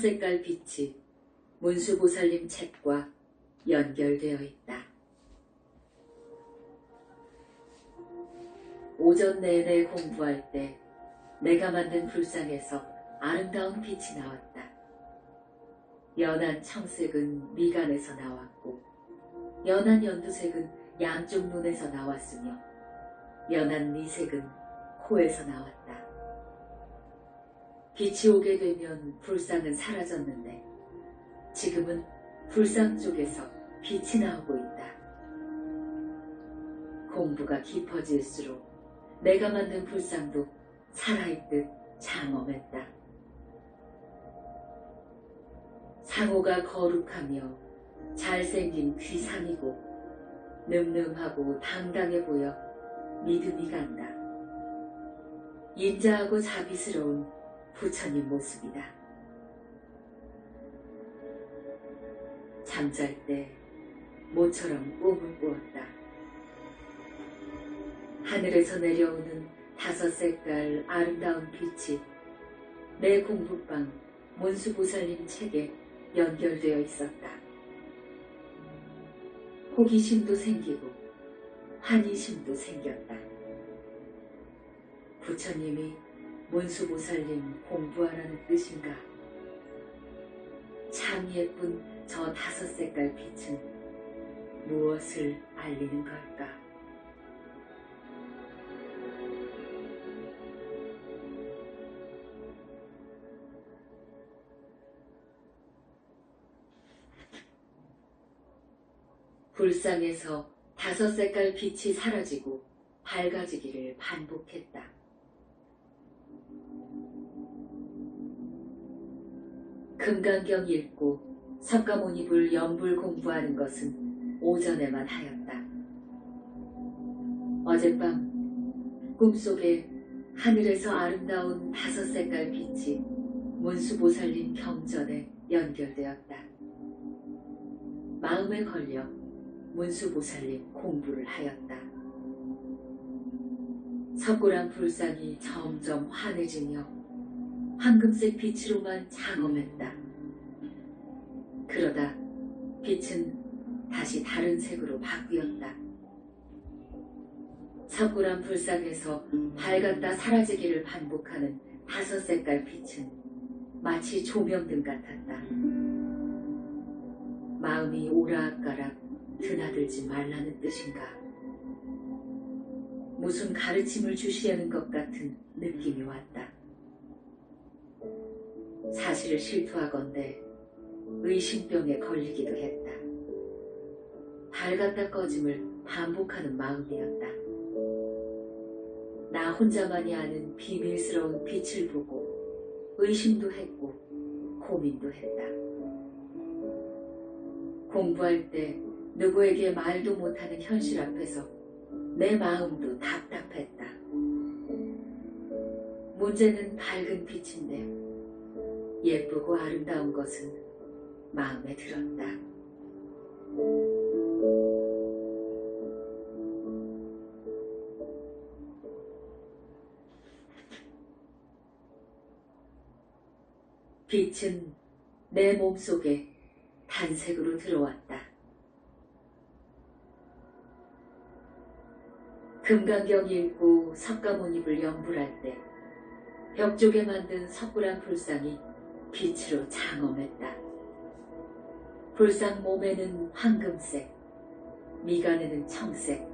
색깔 빛이 문수보살님 책과 연결되어 있다. 오전 내내 공부할 때 내가 만든 불상에서 아름다운 빛이 나왔다. 연한 청색은 미간에서 나왔고 연한 연두색은 양쪽 눈에서 나왔으며 연한 미색은 코에서 나왔다. 빛이 오게 되면 불상은 사라졌는데 지금은 불상 쪽에서 빛이 나오고 있다. 공부가 깊어질수록 내가 만든 불상도 살아있듯 장엄했다. 상호가 거룩하며 잘생긴 귀상이고 늠름하고 당당해 보여 믿음이 간다. 인자하고 자비스러운 부처님 모습이다. 잠잘 때 모처럼 꿈을 꾸었다. 하늘에서 내려오는 5색깔 아름다운 빛이 내 공부방 문수보살님 책에 연결되어 있었다. 호기심도 생기고 환희심도 생겼다. 부처님이 문수보살님 공부하라는 뜻인가? 참 예쁜 저 5색깔 빛은 무엇을 알리는 걸까? 불상에서 5색깔 빛이 사라지고 밝아지기를 반복했다. 금강경 읽고 석가모니불 연불 공부하는 것은 오전에만 하였다. 어젯밤 꿈속에 하늘에서 아름다운 5색깔 빛이 문수보살님 경전에 연결되었다. 마음에 걸려 문수보살님 공부를 하였다. 석고랑 불상이 점점 환해지며 황금색 빛으로만 장엄했다. 그러다 빛은 다시 다른 색으로 바뀌었다. 석고랑 불상에서 밝았다 사라지기를 반복하는 5색깔 빛은 마치 조명등 같았다. 마음이 오락가락 드나들지 말라는 뜻인가? 무슨 가르침을 주시려는 것 같은 느낌이 왔다. 사실을 실토하건대 의심병에 걸리기도 했다. 밝았다 꺼짐을 반복하는 마음이었다. 나 혼자만이 아는 비밀스러운 빛을 보고 의심도 했고 고민도 했다. 공부할 때 누구에게 말도 못하는 현실 앞에서 내 마음도 답답했다. 문제는 밝은 빛인데 예쁘고 아름다운 것은 마음에 들었다. 빛은 내 몸속에 단색으로 들어왔다. 금강경 읽고 석가모니불 연불할 때 벽 쪽에 만든 석굴암 불상이 빛으로 장엄했다. 불상 몸에는 황금색, 미간에는 청색,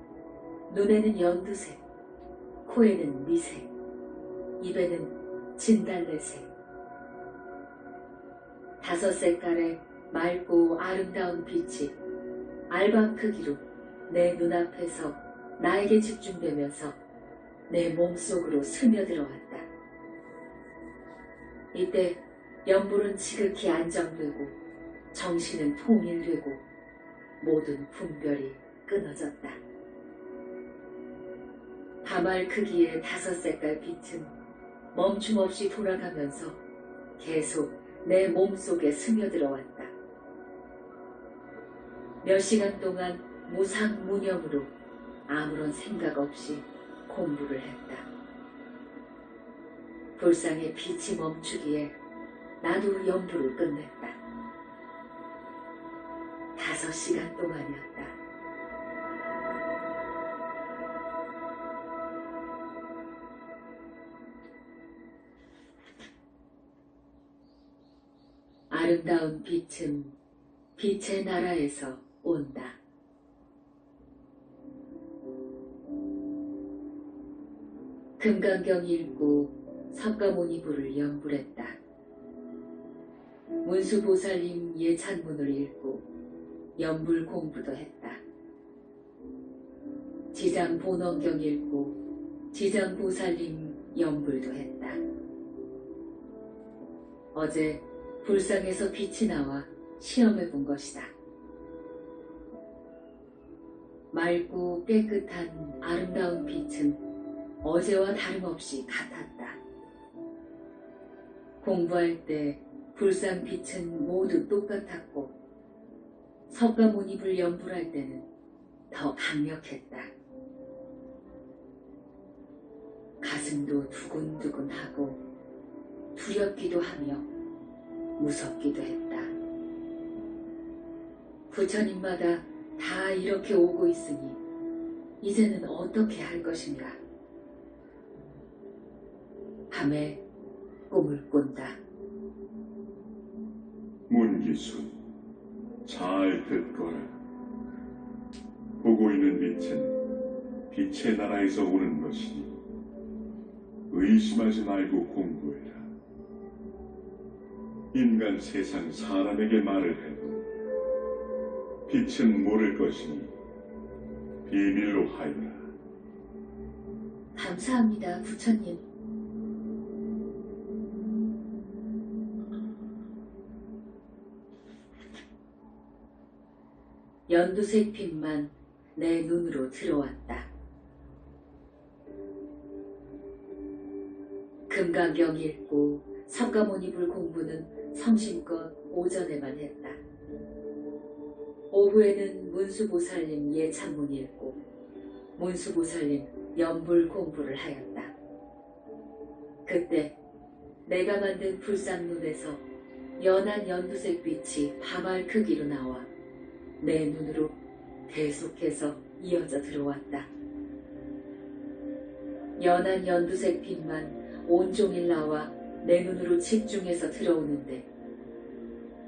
눈에는 연두색, 코에는 미색, 입에는 진달래색. 5색깔의 맑고 아름다운 빛이 알밤 크기로 내 눈앞에서 나에게 집중되면서 내 몸속으로 스며들어왔다. 이때 연불은 지극히 안정되고 정신은 통일되고 모든 분별이 끊어졌다. 밤알 크기의 5색깔 빛은 멈춤없이 돌아가면서 계속 내 몸속에 스며들어왔다. 몇 시간 동안 무상무념으로 아무런 생각 없이 공부를 했다. 불상의 빛이 멈추기에 나도 연불을 끝냈다. 5시간 동안이었다. 아름다운 빛은 빛의 나라에서 온다. 금강경 읽고 석가모니불을 연불했다. 문수보살님 예찬문을 읽고 연불 공부도 했다. 지장본원경 읽고 지장보살님 연불도 했다. 어제 불상에서 빛이 나와 시험해 본 것이다. 맑고 깨끗한 아름다운 빛은 어제와 다름없이 같았다. 공부할 때 불상 빛은 모두 똑같았고 석가모니불 연불할 때는 더 강력했다. 가슴도 두근두근하고 두렵기도 하며 무섭기도 했다. 부처님마다 다 이렇게 오고 있으니 이제는 어떻게 할 것인가. 밤에 꿈을 꾼다. 문기순, 잘 듣거라. 보고 있는 빛은 빛의 나라에서 오는 것이니 의심하지 말고 공부해라. 인간 세상 사람에게 말을 해도 빛은 모를 것이니 비밀로 하여라. 감사합니다, 부처님. 연두색 빛만 내 눈으로 들어왔다. 금강경 읽고 석가모니불 공부는 성심껏 오전에만 했다. 오후에는 문수보살님 예찬문 읽고 문수보살님 연불 공부를 하였다. 그때 내가 만든 불상눈에서 연한 연두색 빛이 밤알 크기로 나와 내 눈으로 계속해서 이어져 들어왔다. 연한 연두색 빛만 온종일 나와 내 눈으로 집중해서 들어오는데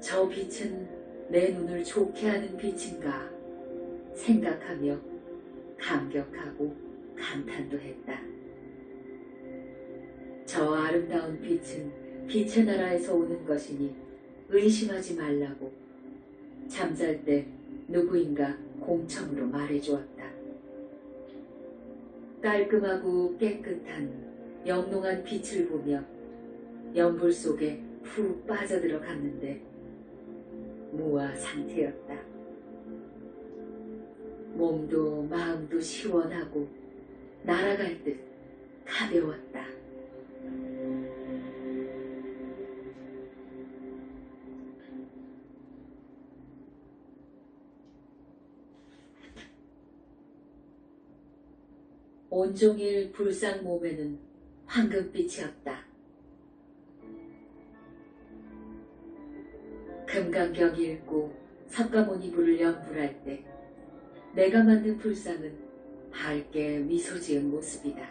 저 빛은 내 눈을 좋게 하는 빛인가 생각하며 감격하고 감탄도 했다. 저 아름다운 빛은 빛의 나라에서 오는 것이니 의심하지 말라고 잠잘 때 누구인가 공청으로 말해주었다. 깔끔하고 깨끗한 영롱한 빛을 보며 연불 속에 푹 빠져들어갔는데 무아 상태였다. 몸도 마음도 시원하고 날아갈 듯 가벼웠다. 온종일 불상 몸에는 황금빛이었다. 금강경 읽고 석가모니불을 연불할 때 내가 만든 불상은 밝게 미소 지은 모습이다.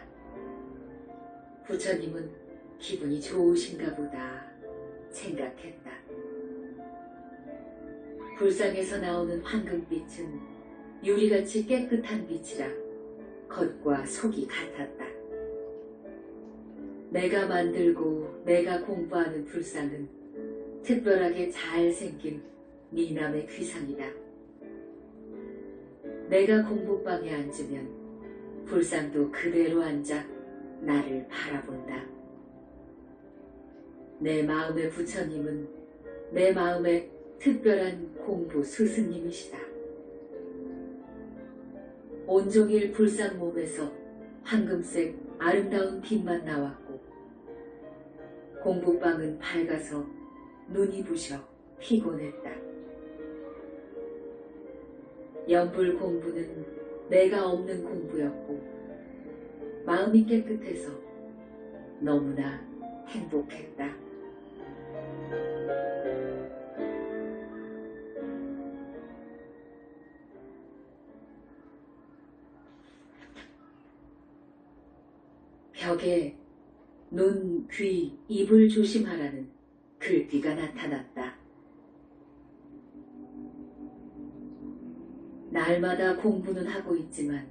부처님은 기분이 좋으신가 보다 생각했다. 불상에서 나오는 황금빛은 유리같이 깨끗한 빛이라 겉과 속이 같았다. 내가 만들고 내가 공부하는 불상은 특별하게 잘생긴 미남의 귀상이다. 내가 공부방에 앉으면 불상도 그대로 앉아 나를 바라본다. 내 마음의 부처님은 내 마음의 특별한 공부 스승님이시다. 온종일 불상 몸에서 황금색 아름다운 빛만 나왔고 공부방은 밝아서 눈이 부셔 피곤했다. 연불 공부는 내가 없는 공부였고 마음이 깨끗해서 너무나 행복했다. 벽에 눈, 귀, 입을 조심하라는 글귀가 나타났다. 날마다 공부는 하고 있지만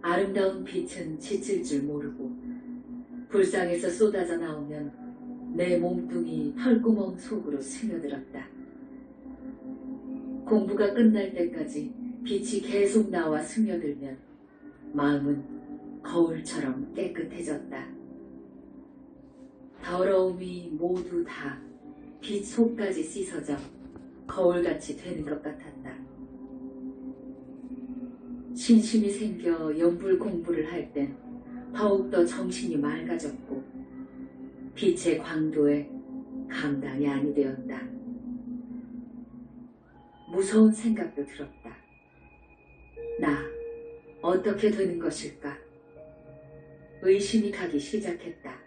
아름다운 빛은 지칠 줄 모르고 불상에서 쏟아져 나오면 내 몸뚱이 털구멍 속으로 스며들었다. 공부가 끝날 때까지 빛이 계속 나와 스며들면 마음은 거울처럼 깨끗해졌다. 더러움이 모두 다 빛 속까지 씻어져 거울같이 되는 것 같았다. 신심이 생겨 연불 공부를 할 땐 더욱더 정신이 맑아졌고 빛의 광도에 감당이 아니 되었다. 무서운 생각도 들었다. 나 어떻게 되는 것일까? 의심이 가기 시작했다.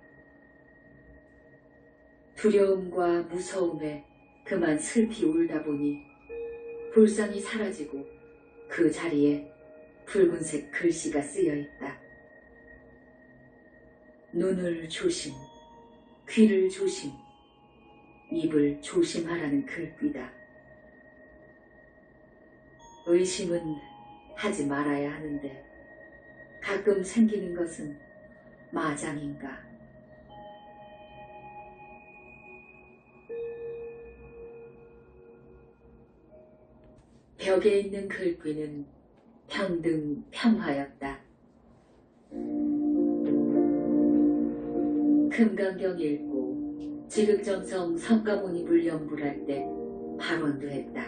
두려움과 무서움에 그만 슬피 울다 보니 불상이 사라지고 그 자리에 붉은색 글씨가 쓰여 있다. 눈을 조심, 귀를 조심, 입을 조심하라는 글귀다. 의심은 하지 말아야 하는데 가끔 생기는 것은 마장인가? 벽에 있는 글귀는 평등, 평화였다. 금강경 읽고 지극정성 석가모니불 연불할 때 발언도 했다.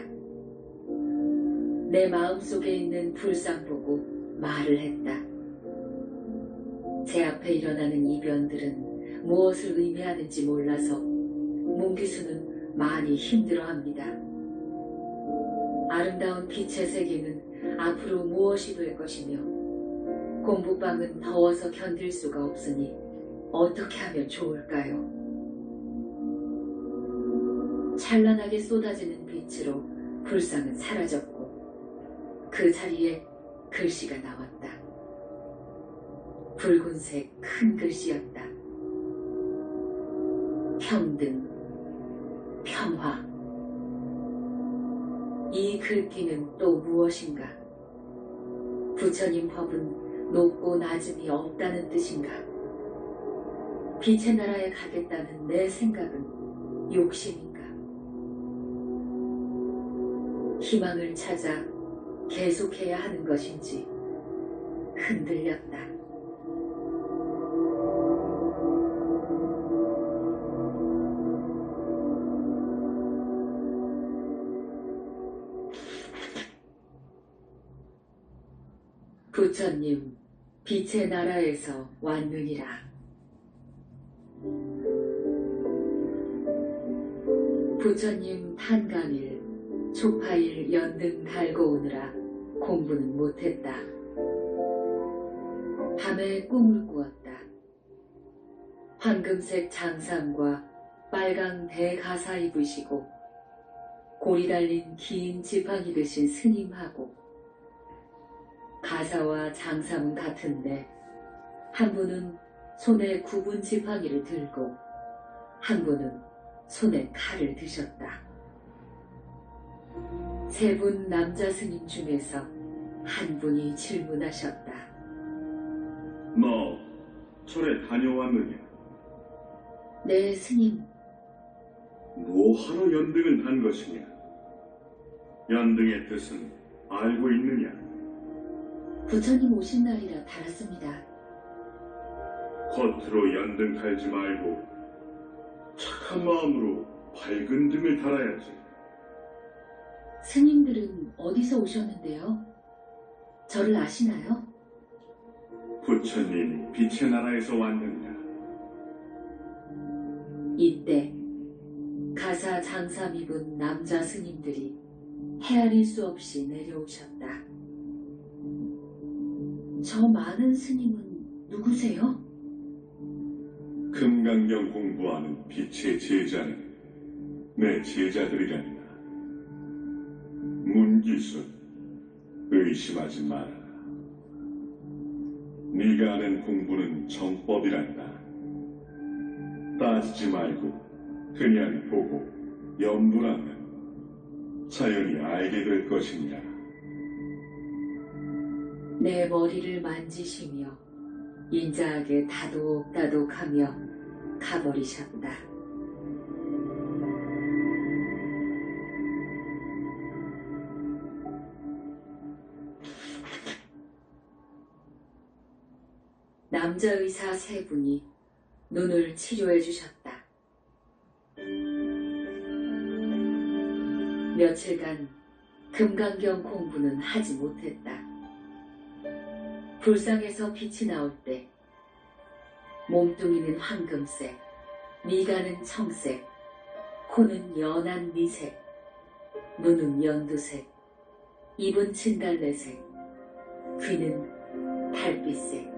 내 마음속에 있는 불상 보고 말을 했다. 제 앞에 일어나는 이변들은 무엇을 의미하는지 몰라서 문기수는 많이 힘들어합니다. 아름다운 빛의 세계는 앞으로 무엇이 될 것이며 공부방은 더워서 견딜 수가 없으니 어떻게 하면 좋을까요? 찬란하게 쏟아지는 빛으로 불상은 사라졌고 그 자리에 글씨가 나왔다. 붉은색 큰 글씨였다. 평등, 평화. 이 글귀는 또 무엇인가? 부처님 법은 높고 낮음이 없다는 뜻인가? 빛의 나라에 가겠다는 내 생각은 욕심인가? 희망을 찾아 계속해야 하는 것인지 흔들렸다. 부처님, 빛의 나라에서 왔느니라. 부처님 탄감일, 초파일 연등 달고 오느라 공부는 못했다. 밤에 꿈을 꾸었다. 황금색 장삼과 빨강 대가사 입으시고 고리 달린 긴 지팡이 드신 스님하고 가사와 장삼은 같은데 한 분은 손에 굽은 지팡이를 들고 한 분은 손에 칼을 드셨다. 세 분 남자 스님 중에서 한 분이 질문하셨다. 너 절에 다녀왔느냐? 네, 스님. 뭐하러 연등을 한 것이냐? 연등의 뜻은 알고 있느냐? 부처님 오신 날이라 달았습니다. 겉으로 연등 달지 말고 착한 마음으로 밝은 등을 달아야지. 스님들은 어디서 오셨는데요? 저를 아시나요? 부처님이 빛의 나라에서 왔느냐? 이때 가사 장삼 입은 남자 스님들이 헤아릴 수 없이 내려오셨다. 저 많은 스님은 누구세요? 금강경 공부하는 빛의 제자는 내 제자들이라니라. 문기순, 의심하지 마라. 네가 하는 공부는 정법이란다. 따지지 말고 그냥 보고 염불하면 자연히 알게 될 것이니라. 내 머리를 만지시며 인자하게 다독다독하며 가버리셨다. 남자 의사 3분이 눈을 치료해 주셨다. 며칠간 금강경 공부는 하지 못했다. 불상에서 빛이 나올 때 몸뚱이는 황금색, 미간은 청색, 코는 연한 미색, 눈은 연두색, 입은 진달래색, 귀는 달빛색.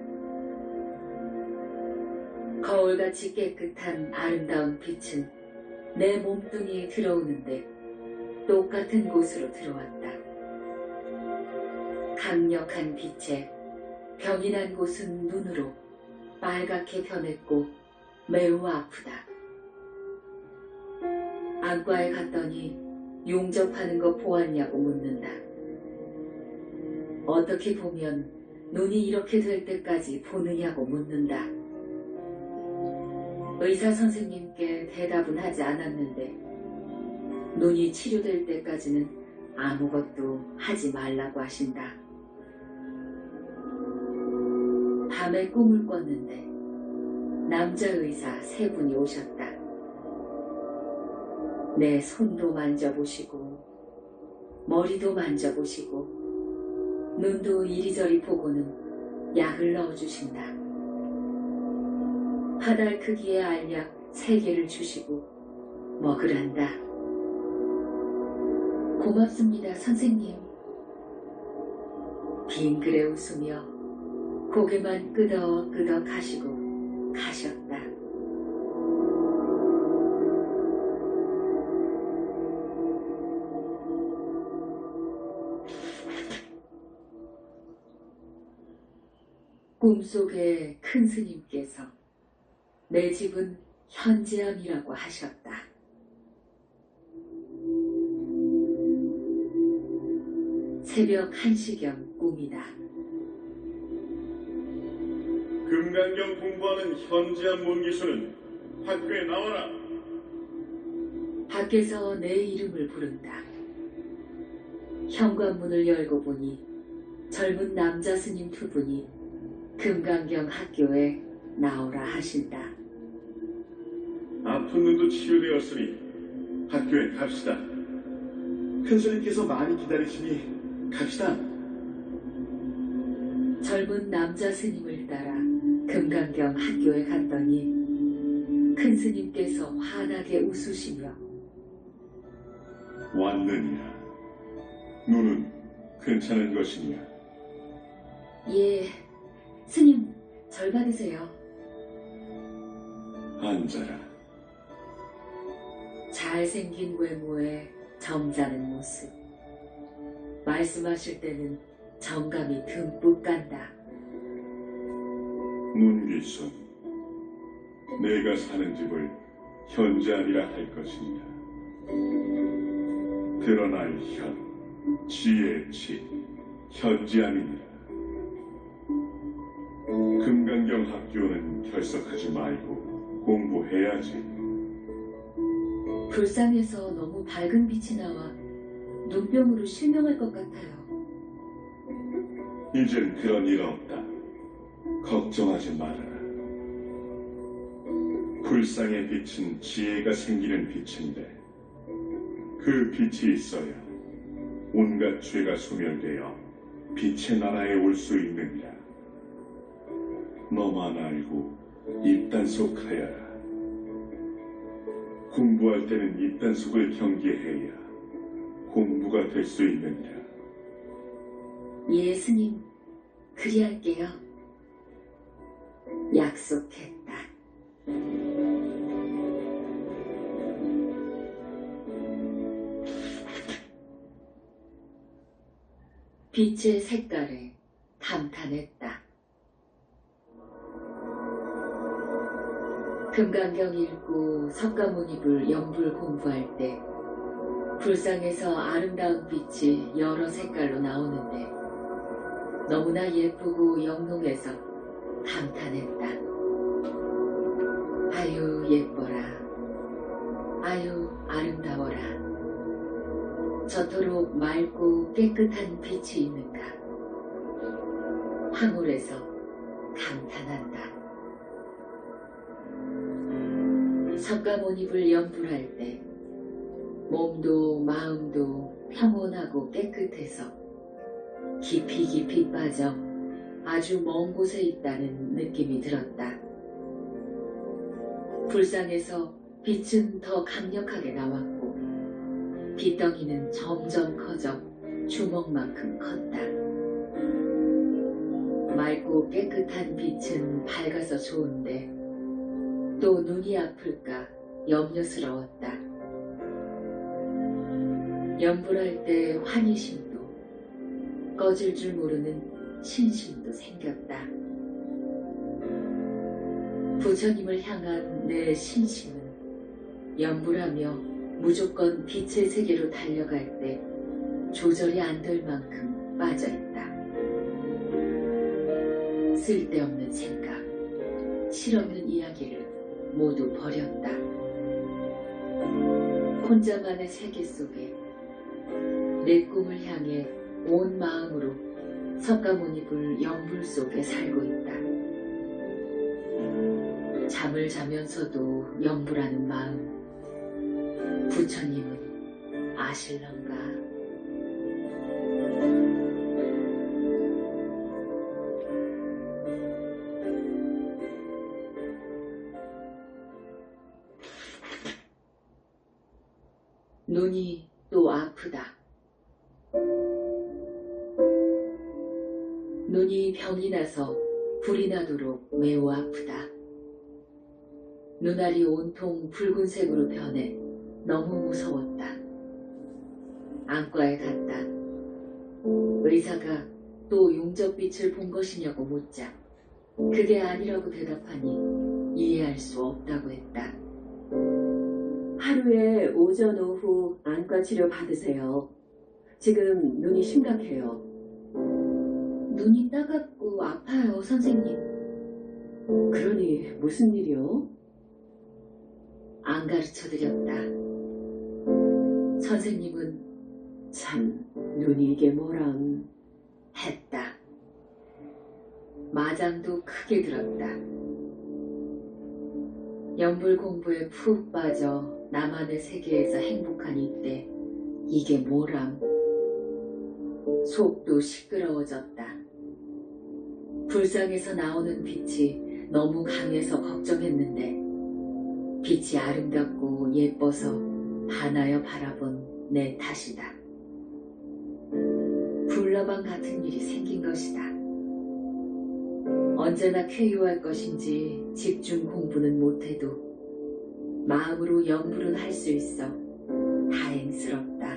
거울같이 깨끗한 아름다운 빛은 내 몸뚱이에 들어오는데 똑같은 곳으로 들어왔다. 강력한 빛에 병이 난 곳은 눈으로 빨갛게 변했고 매우 아프다. 안과에 갔더니 용접하는 거 보았냐고 묻는다. 어떻게 보면 눈이 이렇게 될 때까지 보느냐고 묻는다. 의사 선생님께 대답은 하지 않았는데 눈이 치료될 때까지는 아무것도 하지 말라고 하신다. 밤에 꿈을 꿨는데 남자 의사 3분이 오셨다. 내 손도 만져보시고 머리도 만져보시고 눈도 이리저리 보고는 약을 넣어주신다. 한 알 크기의 알약 3개를 주시고 먹으란다. 고맙습니다, 선생님. 빙그레 웃으며 고개만 끄덕끄덕 하시고 가셨다. 꿈속에 큰 스님께서 내 집은 현지암이라고 하셨다. 새벽 1시경 꿈이다. 금강경 공부하는 현지암 문기수는 학교에 나와라. 밖에서 내 이름을 부른다. 현관문을 열고 보니 젊은 남자 스님 2분이 금강경 학교에 나오라 하신다. 아픈 눈도 치유되었으니 학교에 갑시다. 큰 스님께서 많이 기다리시니 갑시다. 젊은 남자 스님을 따라 금강경 학교에 갔더니 큰 스님께서 환하게 웃으시며 왔느니라. 눈은 괜찮은 것이냐? 예, 스님 절 받으세요. 앉아라. 잘생긴 외모에 점잖은 모습. 말씀하실 때는 정감이 듬뿍 간다. 문기순, 내가 사는 집을 현지암이라 할 것이니라. 드러날 현, 지의 지, 현지암이니라. 금강경 학교는 결석하지 말고 공부해야지. 불상에서 너무 밝은 빛이 나와 눈병으로 실명할 것 같아요. 이젠 그런 일 없다. 걱정하지 말아라. 불상의 빛은 지혜가 생기는 빛인데 그 빛이 있어야 온갖 죄가 소멸되어 빛의 나라에 올 수 있느니라. 너만 알고 입단속하여라. 공부할 때는 입단속을 경계해야 공부가 될 수 있느니라. 예, 스님. 그리할게요. 약속했다. 빛의 색깔에 감탄했다. 금강경 읽고 석가모니불 연불 공부할 때 불상에서 아름다운 빛이 여러 색깔로 나오는데 너무나 예쁘고 영롱해서 감탄했다. 아유 예뻐라. 아유 아름다워라. 저토록 맑고 깨끗한 빛이 있는가. 황홀해서 감탄한다. 석가모니불 연불할 때 몸도 마음도 평온하고 깨끗해서 깊이 깊이 빠져 아주 먼 곳에 있다는 느낌이 들었다. 불상에서 빛은 더 강력하게 나왔고 빛덩이는 점점 커져 주먹만큼 컸다. 맑고 깨끗한 빛은 밝아서 좋은데 또 눈이 아플까 염려스러웠다. 연불할 때 환희심도 꺼질 줄 모르는 신심도 생겼다. 부처님을 향한 내 신심은 연불하며 무조건 빛의 세계로 달려갈 때 조절이 안 될 만큼 빠져있다. 쓸데없는 생각, 실없는 이야기를 모두 버렸다. 혼자만의 세계 속에 내 꿈을 향해 온 마음으로 석가모니불 연불 속에 살고 있다. 잠을 자면서도 연불하는 마음, 부처님은 아실런가? 눈이 또 아프다. 눈이 병이 나서 불이 나도록 매우 아프다. 눈알이 온통 붉은색으로 변해 너무 무서웠다. 안과에 갔다. 의사가 또 용접빛을 본 것이냐고 묻자 그게 아니라고 대답하니 이해할 수 없다고 했다. 하루에 오전, 오후 안과 치료 받으세요. 지금 눈이 심각해요. 눈이 따갑고 아파요, 선생님. 그러니 무슨 일이요? 안 가르쳐드렸다. 선생님은 참, 눈이 이게 뭐람. 했다. 마장도 크게 들었다. 연불 공부에 푹 빠져 나만의 세계에서 행복한 이때 이게 뭐람. 속도 시끄러워졌다. 불상에서 나오는 빛이 너무 강해서 걱정했는데 빛이 아름답고 예뻐서 반하여 바라본 내 탓이다. 불나방 같은 일이 생긴 것이다. 언제나 쾌유할 것인지 집중 공부는 못해도 마음으로 연불은 할 수 있어 다행스럽다.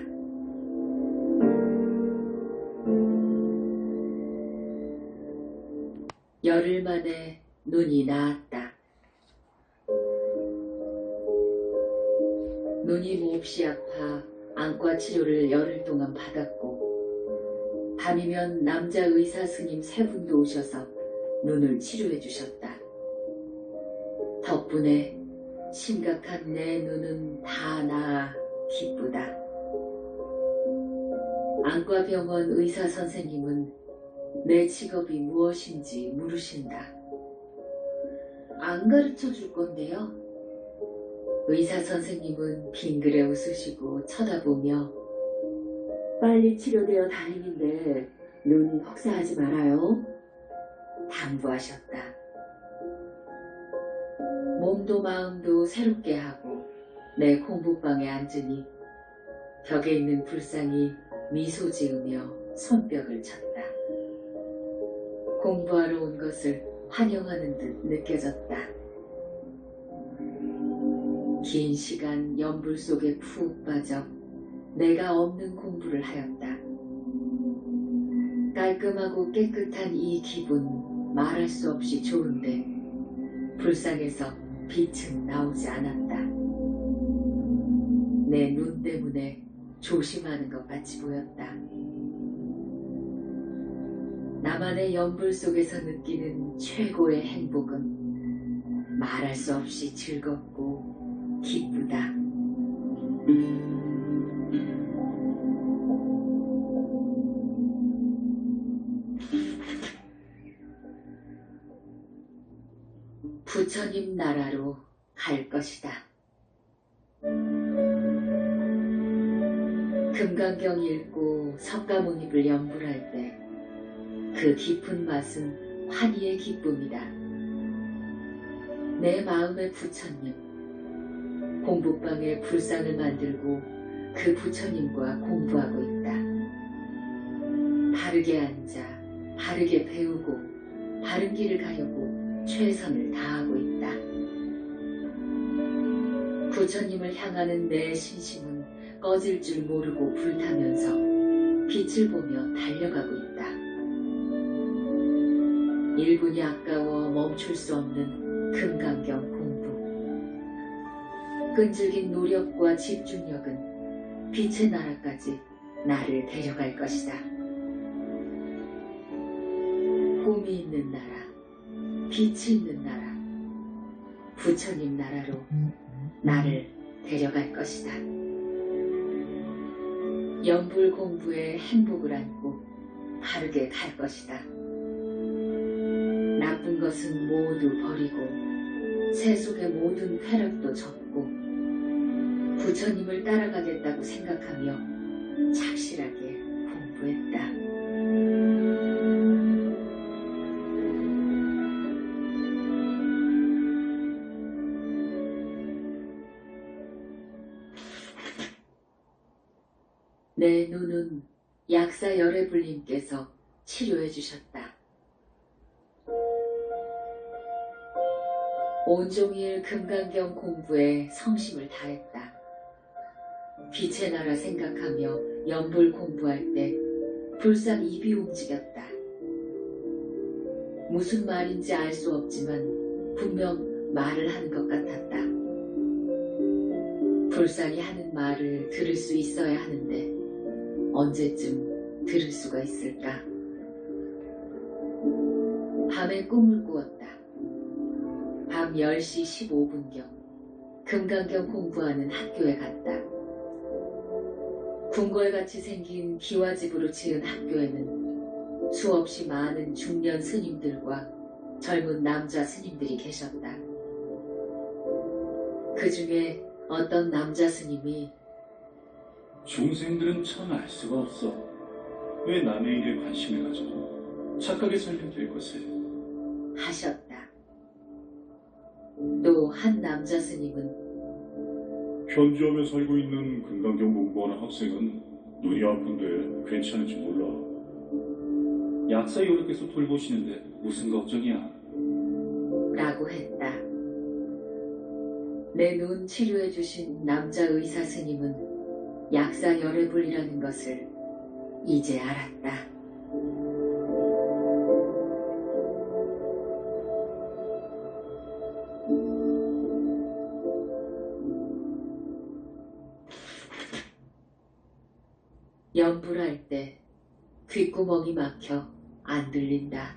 열흘 만에 눈이 나았다. 눈이 몹시 아파 안과 치료를 열흘 동안 받았고 밤이면 남자 의사 스님 3분도 오셔서 눈을 치료해 주셨다. 덕분에 심각한 내 눈은 다 나아 기쁘다. 안과병원 의사 선생님은 내 직업이 무엇인지 물으신다. 안 가르쳐 줄 건데요. 의사 선생님은 빙그레 웃으시고 쳐다보며 빨리 치료되어 다행인데 눈 혹사하지 말아요. 당부하셨다. 몸도 마음도 새롭게 하고 내 공부방에 앉으니 벽에 있는 불상이 미소 지으며 손뼉을 쳤다. 공부하러 온 것을 환영하는 듯 느껴졌다. 긴 시간 연불 속에 푹 빠져 내가 없는 공부를 하였다. 깔끔하고 깨끗한 이 기분 말할 수 없이 좋은데 불상에서 빛은 나오지 않았다. 내 눈 때문에 조심하는 것 같이 보였다. 나만의 연불 속에서 느끼는 최고의 행복은 말할 수 없이 즐겁고 기쁘다. 부처님 나라로 갈 것이다. 금강경 읽고 석가모니를 연불할 때 그 깊은 맛은 환희의 기쁨이다. 내 마음의 부처님, 공부방에 불상을 만들고 그 부처님과 공부하고 있다. 바르게 앉아, 바르게 배우고, 바른 길을 가려고 최선을 다하고 있다. 부처님을 향하는 내 신심은 꺼질 줄 모르고 불타면서 빛을 보며 달려가고 있다. 1분이 아까워 멈출 수 없는 금강경 공부. 끈질긴 노력과 집중력은 빛의 나라까지 나를 데려갈 것이다. 꿈이 있는 나라, 빛이 있는 나라, 부처님 나라로 나를 데려갈 것이다. 연불 공부에 행복을 안고 바르게 갈 것이다. 나쁜 것은 모두 버리고 세속의 모든 쾌락도 접고 부처님을 따라가겠다고 생각하며 착실하게 공부했다. 내 눈은 약사 열애불님께서 치료해 주셨다. 온종일 금강경 공부에 성심을 다했다. 빛의 나라 생각하며 연불 공부할 때 불상 입이 움직였다. 무슨 말인지 알 수 없지만 분명 말을 하는 것 같았다. 불상이 하는 말을 들을 수 있어야 하는데 언제쯤 들을 수가 있을까? 밤에 꿈을 꾸었다. 밤 10시 15분경 금강경 공부하는 학교에 갔다. 궁궐같이 생긴 기와집으로 지은 학교에는 수없이 많은 중년 스님들과 젊은 남자 스님들이 계셨다. 그 중에 어떤 남자 스님이 중생들은 참 알 수가 없어. 왜 남의 일에 관심을 가져도 착하게 살면 될 것을 하셨다. 또 한 남자 스님은 현지암에 살고 있는 금강경 공부하는 학생은 눈이 아픈데 괜찮은지 몰라. 약사 여러께서 돌보시는데 무슨 걱정이야? 라고 했다. 내 눈 치료해 주신 남자 의사 스님은 약사 열애불이라는 것을 이제 알았다. 연불할 때 귓구멍이 막혀 안 들린다.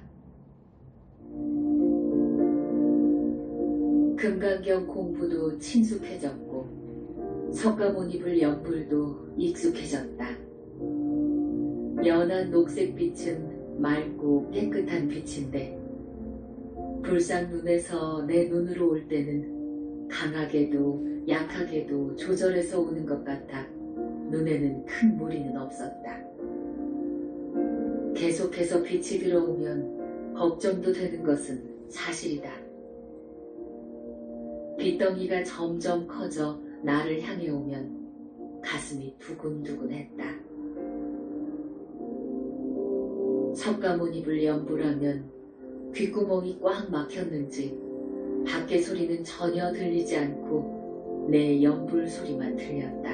금강경 공부도 친숙해졌고 석가모니불 연불도 익숙해졌다. 연한 녹색빛은 맑고 깨끗한 빛인데 불상 눈에서 내 눈으로 올 때는 강하게도 약하게도 조절해서 오는 것 같아 눈에는 큰 무리는 없었다. 계속해서 빛이 들어오면 걱정도 되는 것은 사실이다. 빛덩이가 점점 커져 나를 향해 오면 가슴이 두근두근했다. 석가모니불 연불하면 귓구멍이 꽉 막혔는지 밖의 소리는 전혀 들리지 않고 내 연불 소리만 들렸다.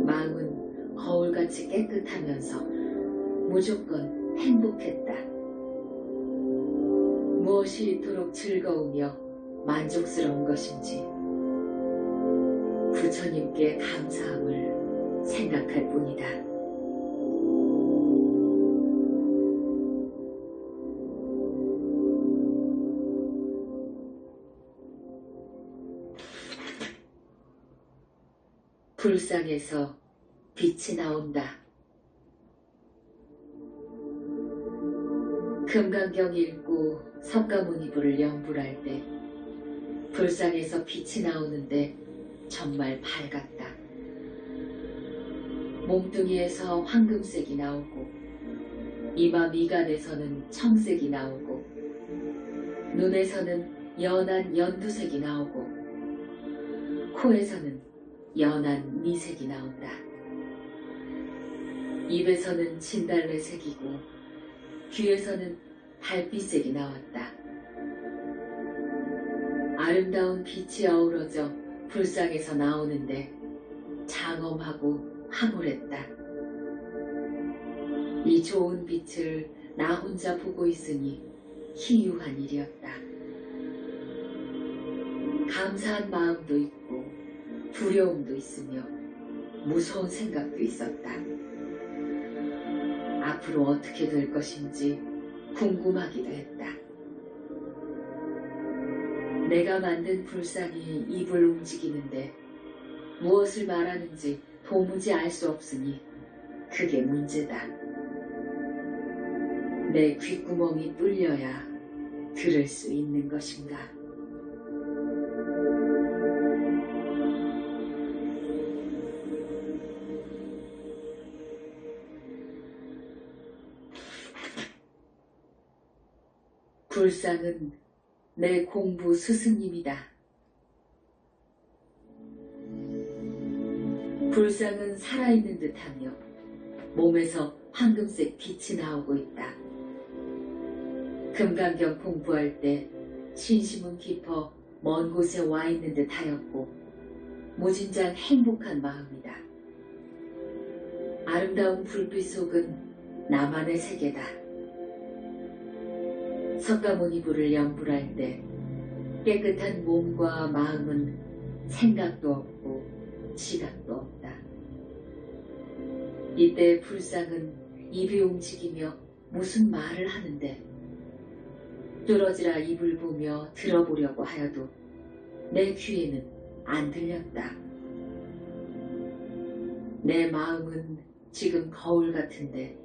마음은 거울같이 깨끗하면서 무조건 행복했다. 무엇이 이토록 즐거우며 만족스러운 것인지 부처님께 감사함을 생각할 뿐이다. 불상에서 빛이 나온다. 금강경 읽고 석가모니부를 연불할 때 불상에서 빛이 나오는데 정말 밝았다. 몸뚱이에서 황금색이 나오고 이마 미간에서는 청색이 나오고 눈에서는 연한 연두색이 나오고 코에서는 연한 미색이 나온다. 입에서는 진달래색이고 귀에서는 달빛색이 나왔다. 아름다운 빛이 어우러져 불상에서 나오는데 장엄하고 황홀했다. 이 좋은 빛을 나 혼자 보고 있으니 희유한 일이었다. 감사한 마음도 있고 두려움도 있으며 무서운 생각도 있었다. 앞으로 어떻게 될 것인지 궁금하기도 했다. 내가 만든 불상이 입을 움직이는데 무엇을 말하는지 도무지 알 수 없으니 그게 문제다. 내 귓구멍이 뚫려야 들을 수 있는 것인가? 불상은 내 공부 스승님이다. 불상은 살아있는 듯하며 몸에서 황금색 빛이 나오고 있다. 금강경 공부할 때 신심은 깊어 먼 곳에 와 있는 듯하였고 무진장 행복한 마음이다. 아름다운 불빛 속은 나만의 세계다. 석가모니부를 연불할 때 깨끗한 몸과 마음은 생각도 없고 시각도 없다. 이때 불상은 입이 움직이며 무슨 말을 하는데 뚫어지라 입을 보며 들어보려고 하여도 내 귀에는 안 들렸다. 내 마음은 지금 거울 같은데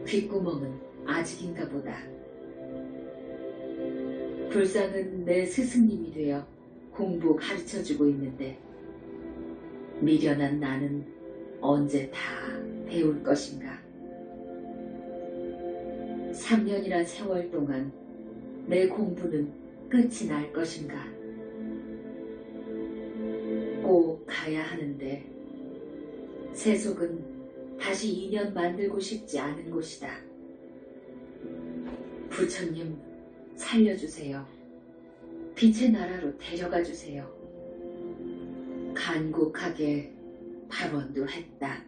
귓구멍은 아직인가 보다. 불상은 내 스승님이 되어 공부 가르쳐주고 있는데 미련한 나는 언제 다 배울 것인가? 3년이란 세월 동안 내 공부는 끝이 날 것인가? 꼭 가야 하는데 세속은 다시 인연 만들고 싶지 않은 곳이다. 부처님 살려주세요. 빛의 나라로 데려가 주세요. 간곡하게 발언도 했다.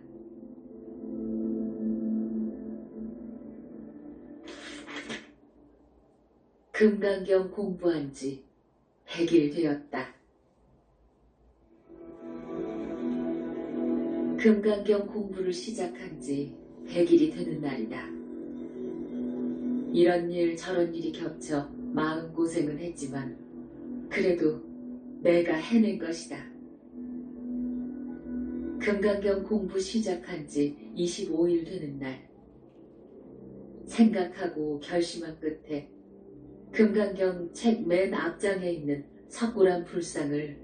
금강경 공부한 지 100일 되었다. 금강경 공부를 시작한 지 100일이 되는 날이다. 이런 일 저런 일이 겹쳐 마음고생은 했지만 그래도 내가 해낸 것이다. 금강경 공부 시작한 지 25일 되는 날 생각하고 결심한 끝에 금강경 책 맨 앞장에 있는 석굴암 불상을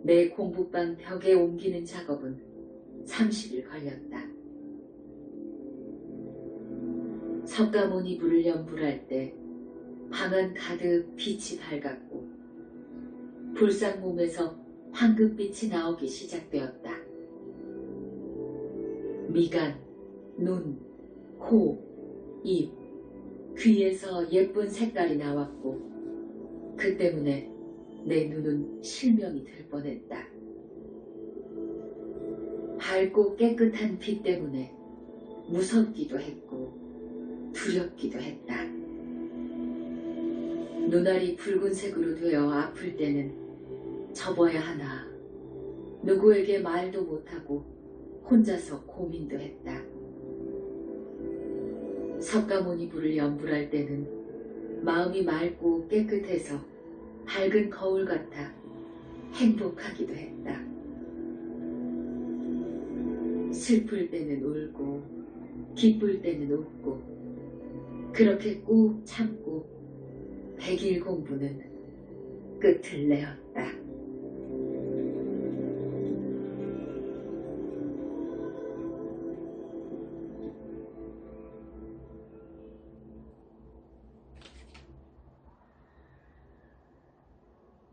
내 공부방 벽에 옮기는 작업은 30일 걸렸다. 석가모니부를 연불할 때 방안 가득 빛이 밝았고 불상 몸에서 황금빛이 나오기 시작되었다. 미간, 눈, 코, 입, 귀에서 예쁜 색깔이 나왔고 그 때문에 내 눈은 실명이 될 뻔했다. 밝고 깨끗한 빛 때문에 무섭기도 했고 두렵기도 했다. 눈알이 붉은색으로 되어 아플 때는 접어야 하나. 누구에게 말도 못하고 혼자서 고민도 했다. 석가모니 불을 연불할 때는 마음이 맑고 깨끗해서 밝은 거울 같아 행복하기도 했다. 슬플 때는 울고 기쁠 때는 웃고 그렇게 꾹 참고 100일 공부는 끝을 내었다.